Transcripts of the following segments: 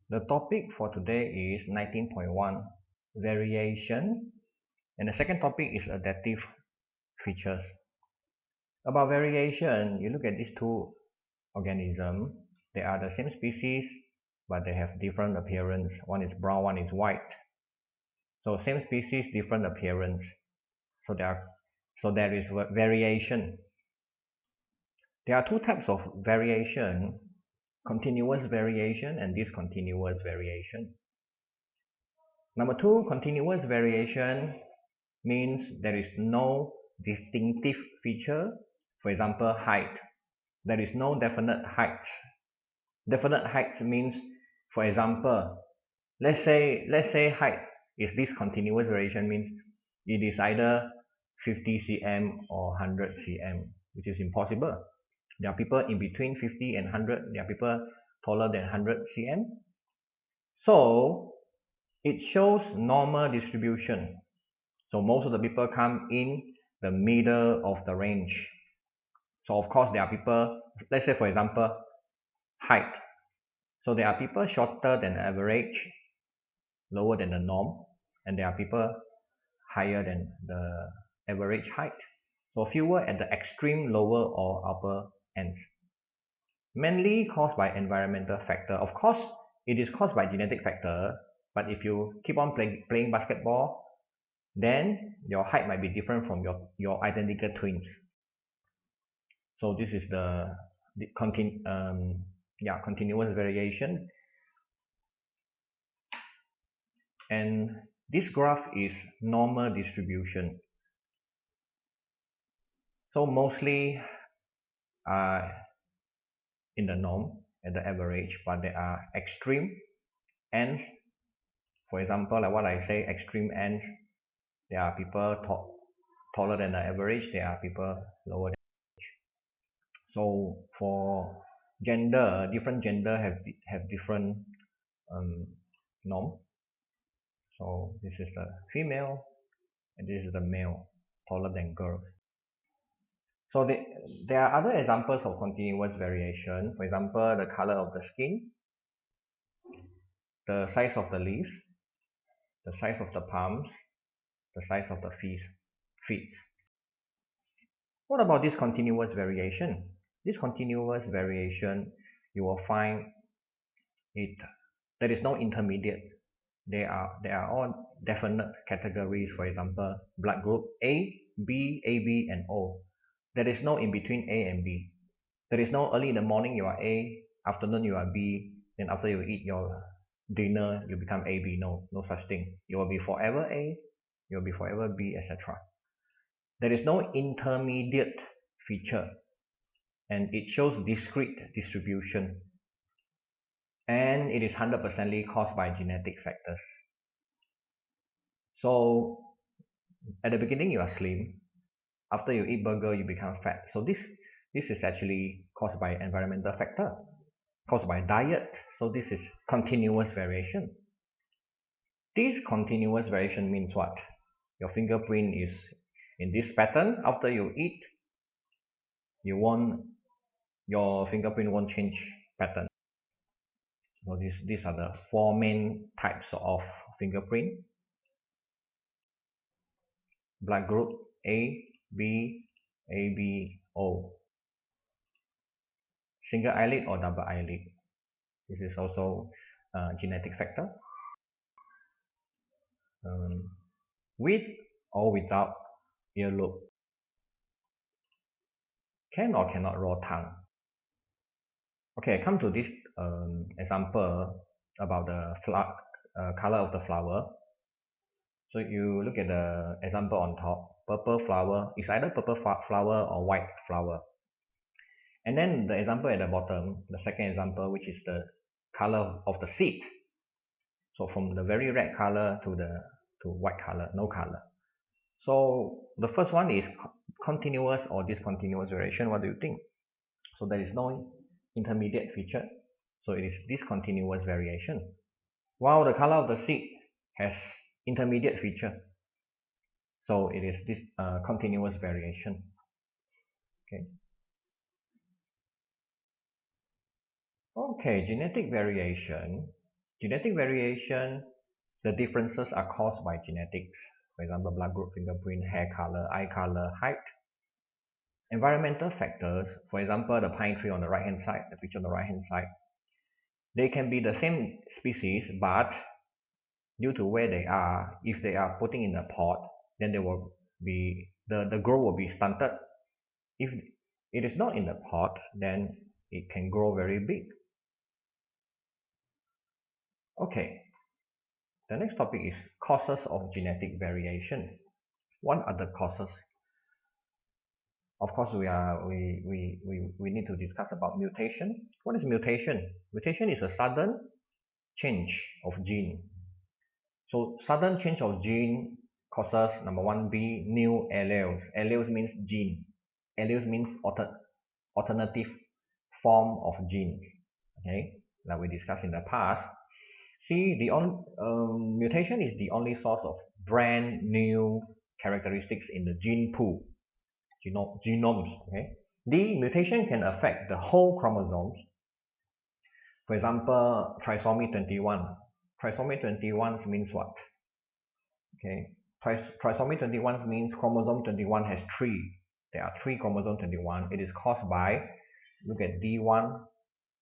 The topic for today is 19.1 variation, and the second topic is adaptive features. About variation, you look at these two organisms. They are the same species, but they have different appearance. One is brown, one is white. So same species, different appearance. So there is variation. There are two types of variation: continuous variation and discontinuous variation. Number two, continuous variation means there is no distinctive feature. For example, height. There is no definite height. Definite height means, for example, let's say height is discontinuous variation, means it is either 50 cm or 100 cm, which is impossible. There are people in between 50 and 100. There are people taller than 100 cm. So it shows normal distribution. So most of the people come in the middle of the range. So of course there are people, let's say for example, height. So there are people shorter than average, lower than the norm, and there are people higher than the average height. So fewer at the extreme lower or upper ends. Mainly caused by environmental factor. Of course, it is caused by genetic factor, but if you keep on playing basketball, then your height might be different from your identical twins. So this is the continuous variation, and this graph is normal distribution. So mostly in the norm at the average, but there are extreme ends. For example, like what I say, extreme ends, there are people taller than the average, there are people lower than average. So for gender, different gender have different norm. So this is the female and this is the male, taller than girls. So there are other examples of continuous variation. For example, the color of the skin, the size of the leaves, the size of the palms, the size of the feet. What about this continuous variation? This continuous variation, you will find there is no intermediate. They are all definite categories. For example, blood group A, B, AB, and O. There is no in between A and B. There is no early in the morning you are A, afternoon you are B, then after you eat your dinner you become AB. No such thing. You will be forever A, you will be forever B, etc. There is no intermediate feature, and it shows discrete distribution, and it is 100% caused by genetic factors. So at the beginning you are slim, after you eat burger you become fat. So this is actually caused by environmental factor, caused by diet. So this is continuous variation. This continuous variation means what? Your fingerprint is in this pattern. After you eat, your fingerprint won't change pattern. So these are the four main types of fingerprint: blood group A, B, AB, O, single eyelid or double eyelid. This is also a genetic factor. With or without earlobe. Can or cannot roll tongue. Okay, come to this example about the color of the flower. So you look at the example on top. Purple flower is either purple flower or white flower. And then the example at the bottom, the second example, which is the color of the seed. So from the very red color to white color, no color. So the first one is continuous or discontinuous variation. What do you think? So there is no intermediate feature. So it is discontinuous variation. While the color of the seed has intermediate feature. So it is this continuous variation. Okay. Okay, genetic variation. Genetic variation, the differences are caused by genetics. For example, blood group, fingerprint, hair color, eye color, height. Environmental factors, for example, the pine tree on the right hand side, the picture on the right hand side, they can be the same species, but due to where they are, if they are putting in a pot, then they will be the growth will be stunted. If it is not in the pot, then it can grow very big. Okay, the next topic is causes of genetic variation. What are the causes? Of course, we need to discuss about mutation. What is mutation? Mutation is a sudden change of gene. So sudden change of gene causes number one be new alleles. Alleles means gene. Alleles means alternative form of genes. Okay, like we discussed in the past. See, the mutation is the only source of brand new characteristics in the gene pool, genomes. Okay, the mutation can affect the whole chromosomes. For example, trisomy 21. Trisomy 21 means what? Okay, trisomy 21 means chromosome 21 has three. There are three chromosome 21. It is caused by, look at D1,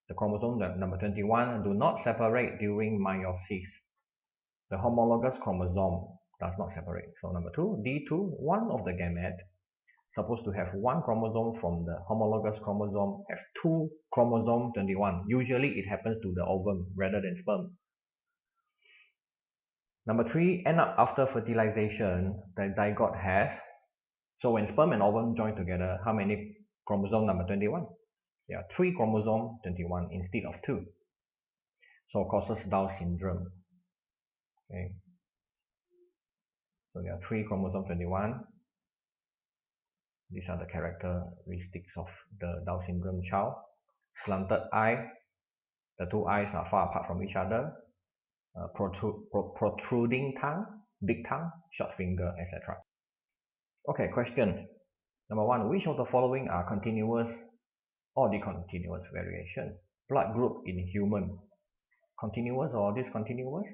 the chromosome number 21 do not separate during meiosis. The homologous chromosome does not separate. So number two, D2, one of the gamete supposed to have one chromosome from the homologous chromosome has two chromosome 21. Usually it happens to the ovum rather than sperm. Number three, end up after fertilization, the zygote has, so when sperm and ovum join together, how many chromosome number 21? There are three chromosome 21 instead of two. So causes Down syndrome. Okay. So there are three chromosome 21. These are the characteristics of the Down syndrome child. Slanted eye, the two eyes are far apart from each other. Protruding tongue, big tongue, short finger, etc. Okay, question. Number one, which of the following are continuous or discontinuous variation? Blood group in human, continuous or discontinuous?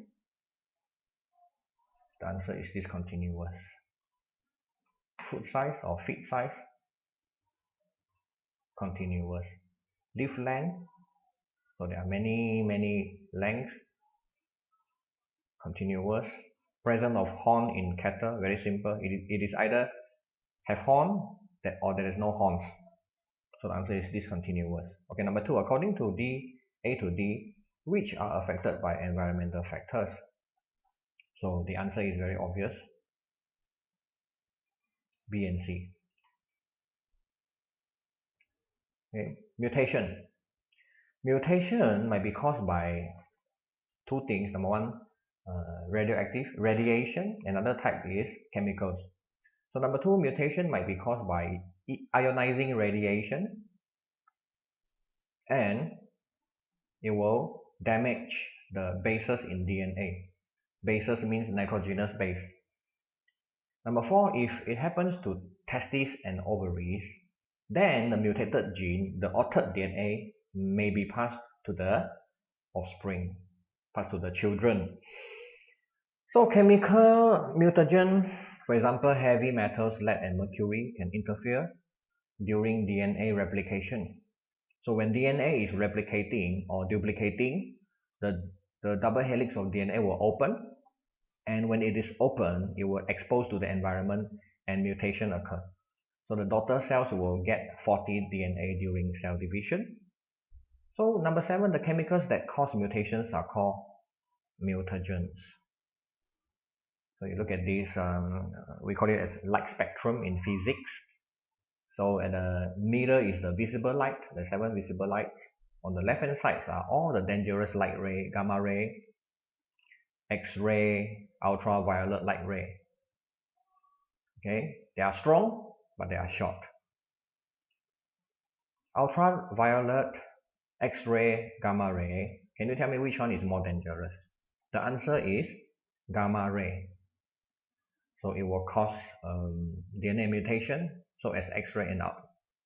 The answer is discontinuous. Foot size or feet size? Continuous. Leaf length, so there are many lengths. Continuous. Presence of horn in cattle, very simple. It is either have horn or there is no horns. So the answer is discontinuous. Okay, number two, according to A to D, which are affected by environmental factors? So the answer is very obvious. B and C. Okay, mutation. Mutation might be caused by two things. Number one, radioactive radiation. Another type is chemicals. So number two, mutation might be caused by ionizing radiation, and it will damage the bases in DNA. Bases means nitrogenous base. Number four, if it happens to testes and ovaries, then the mutated gene, the altered DNA, may be passed to the offspring, passed to the children. So chemical mutagen, for example, heavy metals, lead and mercury, can interfere during DNA replication. So when DNA is replicating or duplicating, the double helix of DNA will open, and when it is open, it will expose to the environment and mutation occur. So the daughter cells will get faulty DNA during cell division. So number seven, the chemicals that cause mutations are called mutagens. So you look at this, we call it as light spectrum in physics. So at the middle is the visible light, the seven visible lights. On the left hand side are all the dangerous light ray, gamma ray, X-ray, ultraviolet light ray. Okay, they are strong, but they are short. Ultraviolet, X-ray, gamma ray. Can you tell me which one is more dangerous? The answer is gamma ray. So it will cause DNA mutation, so as X-ray and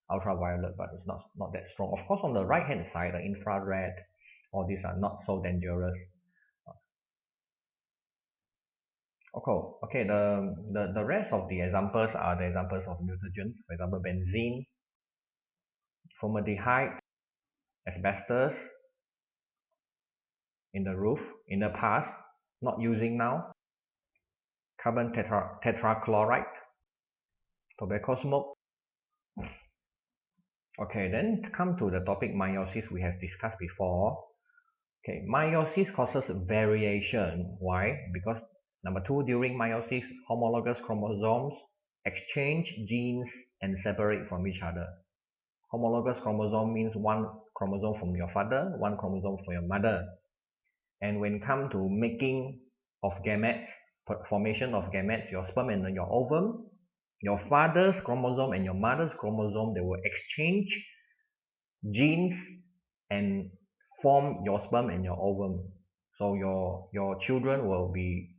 ultraviolet, but it's not that strong. Of course, on the right hand side, the infrared, all these are not so dangerous. Okay, the rest of the examples are the examples of mutagens. For example, benzene, formaldehyde, asbestos in the roof in the past, not using now, carbon tetrachloride, tobacco smoke. Okay, then come to the topic meiosis we have discussed before. Okay, meiosis causes variation. Why? Because number two, during meiosis, homologous chromosomes exchange genes and separate from each other. Homologous chromosome means one chromosome from your father, one chromosome from your mother. And when come to making of gametes, formation of gametes, your sperm and your ovum, your father's chromosome and your mother's chromosome, they will exchange genes and form your sperm and your ovum. So your children will be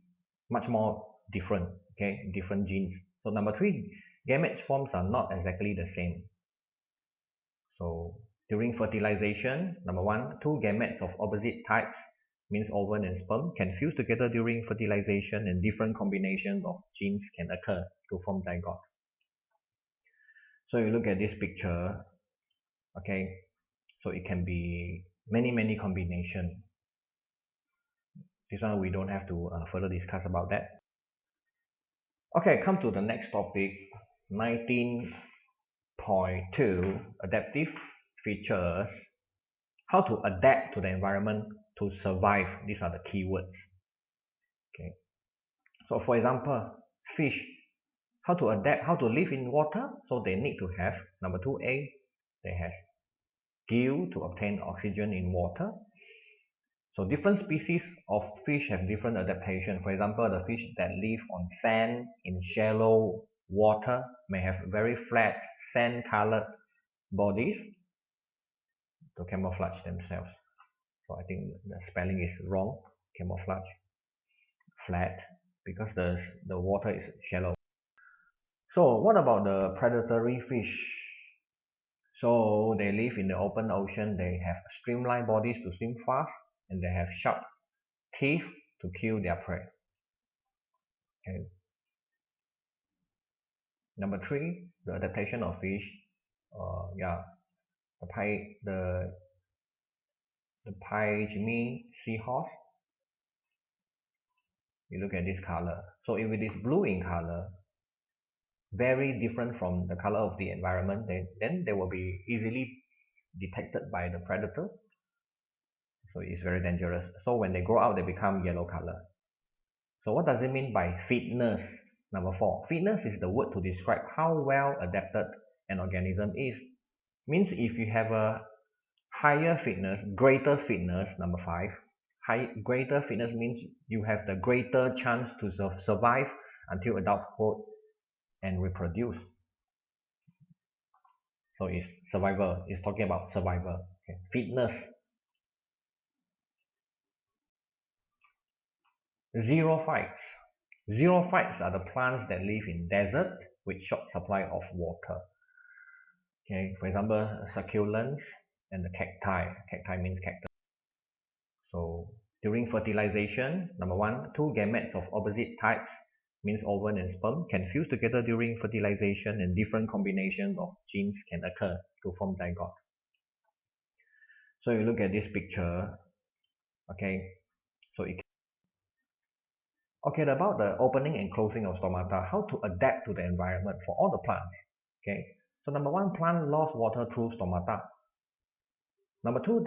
much more different, okay, different genes. So number three, gametes forms are not exactly the same. So during fertilization, number one, two gametes of opposite types, means ovum and sperm, can fuse together during fertilization and different combinations of genes can occur to form zygote. So you look at this picture, okay, so it can be many combinations. This one we don't have to further discuss about that. Okay, come to the next topic, 19.2, adaptive features. How to adapt to the environment to survive. These are the keywords. Okay. So for example, fish, how to adapt, how to live in water. So they need to have, number 2A, they have gill to obtain oxygen in water. So different species of fish have different adaptation. For example, the fish that live on sand in shallow water may have very flat sand-colored bodies to camouflage themselves. So I think the spelling is wrong, camouflage, flat, because the water is shallow. So what about the predatory fish? So they live in the open ocean. They have streamlined bodies to swim fast, and they have sharp teeth to kill their prey. Okay. Number three, the adaptation of fish. Yeah, the Jimmy seahorse. You look at this color. So if it is blue in color, very different from the color of the environment, then they will be easily detected by the predator. So it's very dangerous. So when they grow out, they become yellow color. So what does it mean by fitness? Number four, fitness is the word to describe how well adapted an organism is. Means if you have a higher fitness, greater fitness, number five, greater fitness means you have the greater chance to survive until adulthood and reproduce. So it's survival. It's talking about survival. Okay. Fitness. Xerophytes. Xerophytes are the plants that live in desert with short supply of water. Okay, for example, succulents and the cacti. Cacti means cactus. So during fertilization, number one, two gametes of opposite types, means ovum and sperm, can fuse together during fertilization and different combinations of genes can occur to form zygote. So you look at this picture, okay, so okay, about the opening and closing of stomata, how to adapt to the environment for all the plants. Okay, so number one, plant lost water through stomata. Number two,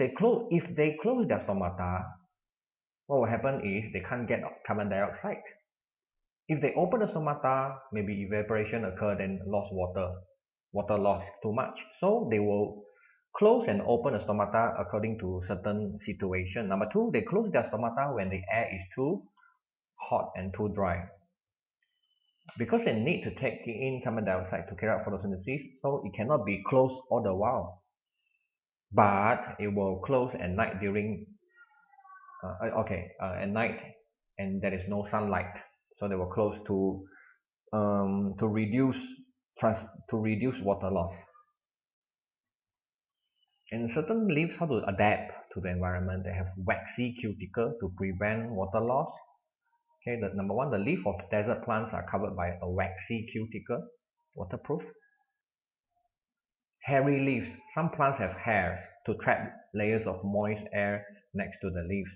if they close their stomata, what will happen is they can't get carbon dioxide. If they open the stomata, maybe evaporation occur, then lost water loss too much. So they will close and open the stomata according to certain situation. Number two, they close their stomata when the air is too hot and too dry. Because they need to take in carbon dioxide to carry out photosynthesis, so it cannot be closed all the while. But it will close at night during at night, and there is no sunlight, so they will close to reduce water loss. And certain leaves, how to adapt to the environment, they have waxy cuticle to prevent water loss. Okay, the number one, the leaf of desert plants are covered by a waxy cuticle, waterproof. Hairy leaves. Some plants have hairs to trap layers of moist air next to the leaves.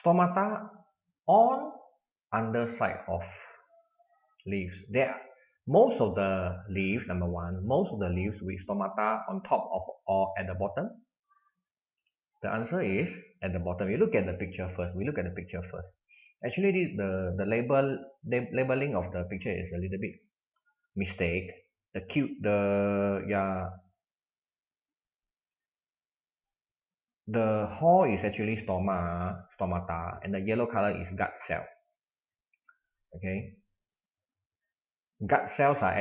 Stomata on underside of leaves. Most of the leaves, number one, most of the leaves with stomata on top of or at the bottom. The answer is at the bottom. You look at the picture first. We look at the picture first. Actually, the labeling of the picture is a little bit mistake. The hull is actually stomata, and the yellow color is gut cell. Okay, gut cells are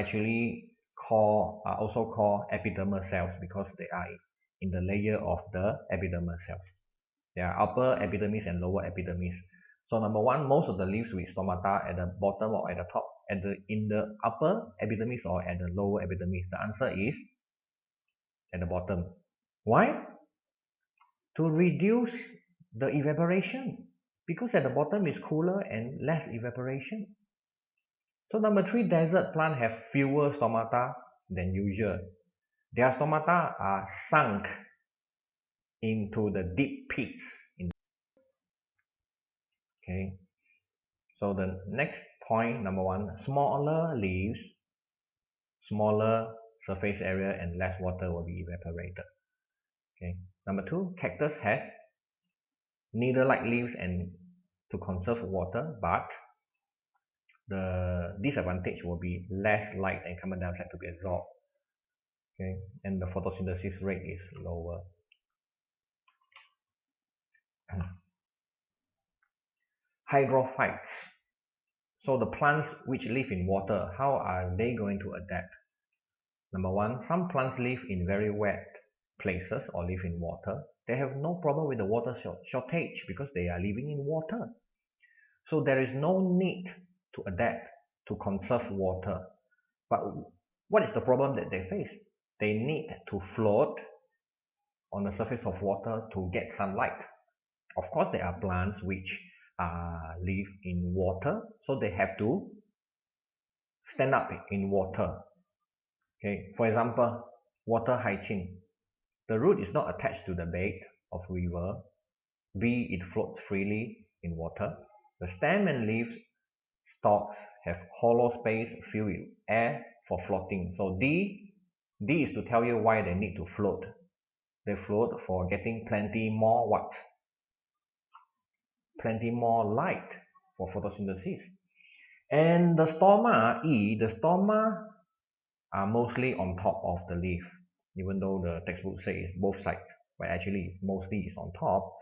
also called epidermal cells because they are in the layer of the epidermal cells. There are upper epidermis and lower epidermis. So number one, most of the leaves with stomata at the bottom or at the top, in the upper epidermis or at the lower epidermis. The answer is at the bottom. Why? To reduce the evaporation, because at the bottom is cooler and less evaporation. So number three, desert plant have fewer stomata than usual. Their stomata are sunk into the deep pits. Okay. So the next point, number one, smaller leaves, smaller surface area and less water will be evaporated. Okay. Number two, cactus has needle-like leaves and to conserve water, but the disadvantage will be less light and carbon dioxide to be absorbed. Okay, and the photosynthesis rate is lower. Hydrophytes. So the plants which live in water, how are they going to adapt? Number one, some plants live in very wet places or live in water. They have no problem with the water shortage because they are living in water. So there is no need to adapt to conserve water. But what is the problem that they face? They need to float on the surface of water to get sunlight. Of course, there are plants which live in water, so they have to stand up in water. Okay, for example, water hyacinth. The root is not attached to the bed of river. B, it floats freely in water. The stem and leaves stalks have hollow space filled with air for floating. So D is to tell you why they need to float. They float for getting plenty more what? Plenty more light for photosynthesis. And the stoma, E, the stoma are mostly on top of the leaf, even though the textbook says it's both sides, but actually mostly it's on top.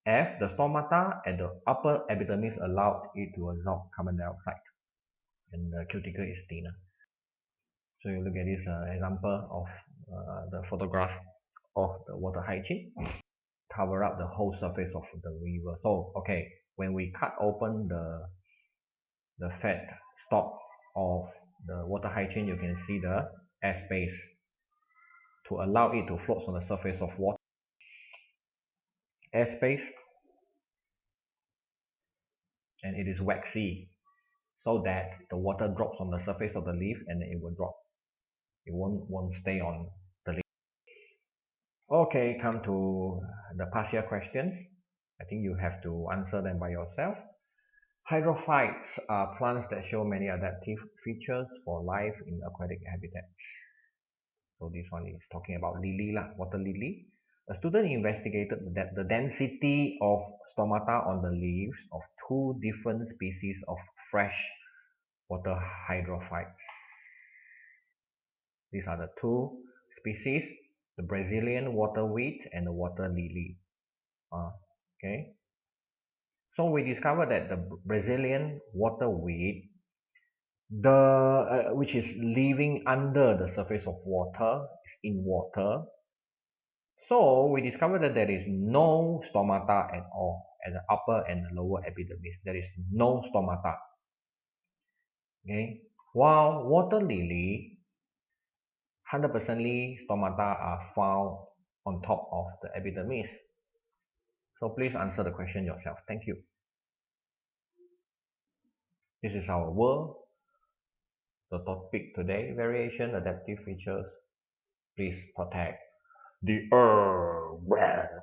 F, the stomata at the upper epidermis allowed it to absorb carbon dioxide, and the cuticle is thinner. So you look at this example of the photograph of the water hyacinth, cover up the whole surface of the river. So okay, when we cut open the fat stalk of the water hyacinth, you can see the airspace to allow it to float on the surface of water. Airspace, and it is waxy, so that the water drops on the surface of the leaf and it will drop. It won't stay on the leaf. Okay, come to the past year questions. I think you have to answer them by yourself. Hydrophytes are plants that show many adaptive features for life in aquatic habitats. So this one is talking about lily, water lily. A student investigated that the density of stomata on the leaves of two different species of fresh water hydrophytes. These are the two species, the Brazilian waterweed and the water lily. Okay. So we discovered that the Brazilian waterweed, which is living under the surface of water, is in water. So we discovered that there is no stomata at all at the upper and the lower epidermis. There is no stomata. Okay. While water lily, 100% stomata are found on top of the epidermis. So please answer the question yourself. Thank you. This is our world. The topic today, variation, adaptive features. Please protect the earth.